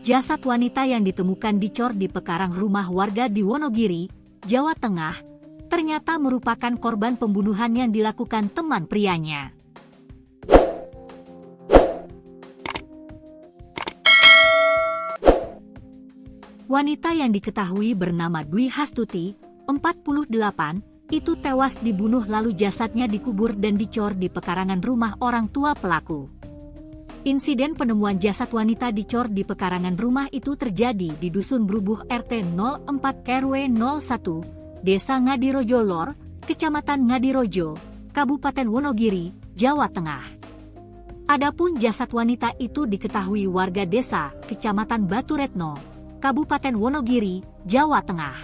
Jasad wanita yang ditemukan dicor di pekarangan rumah warga di Wonogiri, Jawa Tengah, ternyata merupakan korban pembunuhan yang dilakukan teman prianya. Wanita yang diketahui bernama Dwi Hastuti, 48, itu tewas dibunuh lalu jasadnya dikubur dan dicor di pekarangan rumah orang tua pelaku. Insiden penemuan jasad wanita dicor di pekarangan rumah itu terjadi di Dusun Brubuh RT 04 RW 01, Desa Ngadirojo Lor, Kecamatan Ngadirojo, Kabupaten Wonogiri, Jawa Tengah. Adapun jasad wanita itu diketahui warga desa Kecamatan Baturetno, Kabupaten Wonogiri, Jawa Tengah.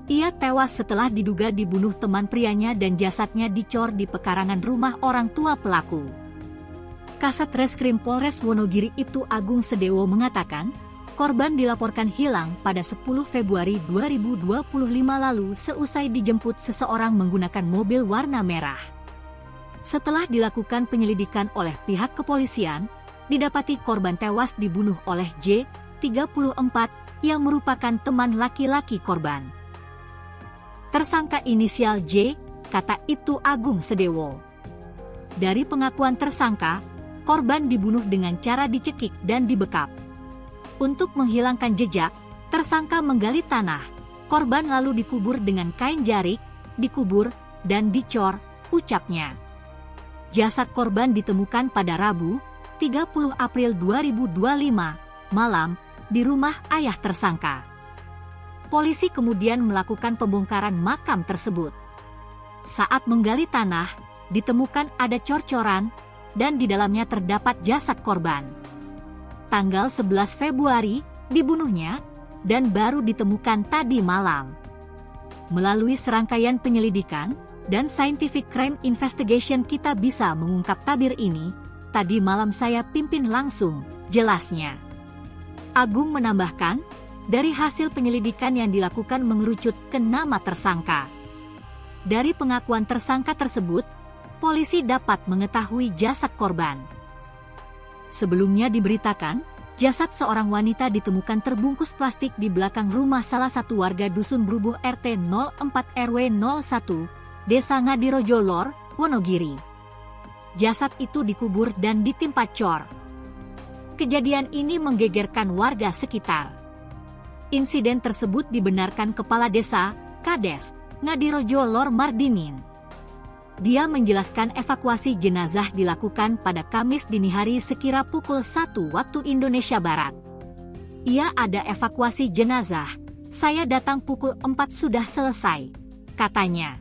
Ia tewas setelah diduga dibunuh teman prianya dan jasadnya dicor di pekarangan rumah orang tua pelaku. Kasat Reskrim Polres Wonogiri Ibtu Agung Sedewo mengatakan, korban dilaporkan hilang pada 10 Februari 2025 lalu seusai dijemput seseorang menggunakan mobil warna merah. Setelah dilakukan penyelidikan oleh pihak kepolisian, didapati korban tewas dibunuh oleh J, 34, yang merupakan teman laki-laki korban. Tersangka inisial J, kata Ibtu Agung Sedewo. Dari pengakuan tersangka, korban dibunuh dengan cara dicekik dan dibekap. Untuk menghilangkan jejak, tersangka menggali tanah. Korban lalu dikubur dengan kain jarik, dikubur, dan dicor, ucapnya. Jasad korban ditemukan pada Rabu, 30 April 2025, malam, di rumah ayah tersangka. Polisi kemudian melakukan pembongkaran makam tersebut. Saat menggali tanah, ditemukan ada cor-coran, dan di dalamnya terdapat jasad korban. Tanggal 11 Februari, dibunuhnya, dan baru ditemukan tadi malam. Melalui serangkaian penyelidikan dan scientific crime investigation kita bisa mengungkap tabir ini, tadi malam saya pimpin langsung, jelasnya. Agung menambahkan, dari hasil penyelidikan yang dilakukan mengerucut ke nama tersangka. Dari pengakuan tersangka tersebut, polisi dapat mengetahui jasad korban. Sebelumnya diberitakan, jasad seorang wanita ditemukan terbungkus plastik di belakang rumah salah satu warga Dusun Brubuh RT 04 RW 01, Desa Ngadirojo Lor, Wonogiri. Jasad itu dikubur dan ditimpa cor. Kejadian ini menggegerkan warga sekitar. Insiden tersebut dibenarkan Kepala Desa, Kades, Ngadirojo Lor Mardinin. Dia menjelaskan evakuasi jenazah dilakukan pada Kamis dini hari sekira pukul 1 waktu Indonesia Barat. Ia ada evakuasi jenazah, saya datang pukul 4 sudah selesai, katanya.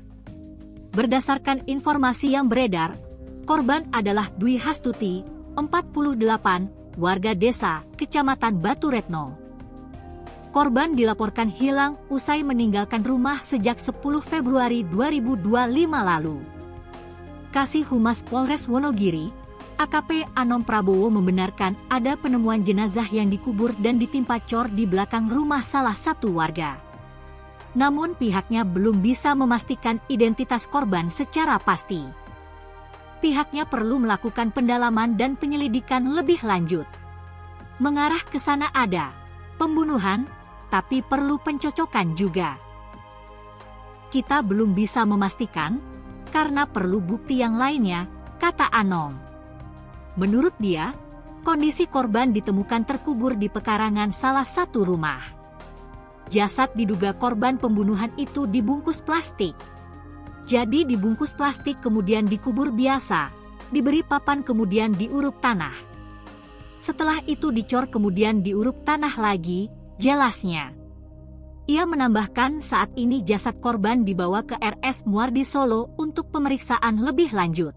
Berdasarkan informasi yang beredar, korban adalah Dwi Hastuti, 48, warga desa, Kecamatan Baturetno. Korban dilaporkan hilang usai meninggalkan rumah sejak 10 Februari 2025 lalu. Kasih Humas Polres Wonogiri, AKP Anom Prabowo membenarkan ada penemuan jenazah yang dikubur dan ditimpa cor di belakang rumah salah satu warga. Namun pihaknya belum bisa memastikan identitas korban secara pasti. Pihaknya perlu melakukan pendalaman dan penyelidikan lebih lanjut. Mengarah ke sana ada pembunuhan, tapi perlu pencocokan juga. Kita belum bisa memastikan, karena perlu bukti yang lainnya, kata Anom. Menurut dia, kondisi korban ditemukan terkubur di pekarangan salah satu rumah. Jasad diduga korban pembunuhan itu dibungkus plastik. Jadi dibungkus plastik kemudian dikubur biasa, diberi papan kemudian diuruk tanah. Setelah itu dicor kemudian diuruk tanah lagi, jelasnya. Ia menambahkan saat ini jasad korban dibawa ke RS Muardi Solo untuk pemeriksaan lebih lanjut.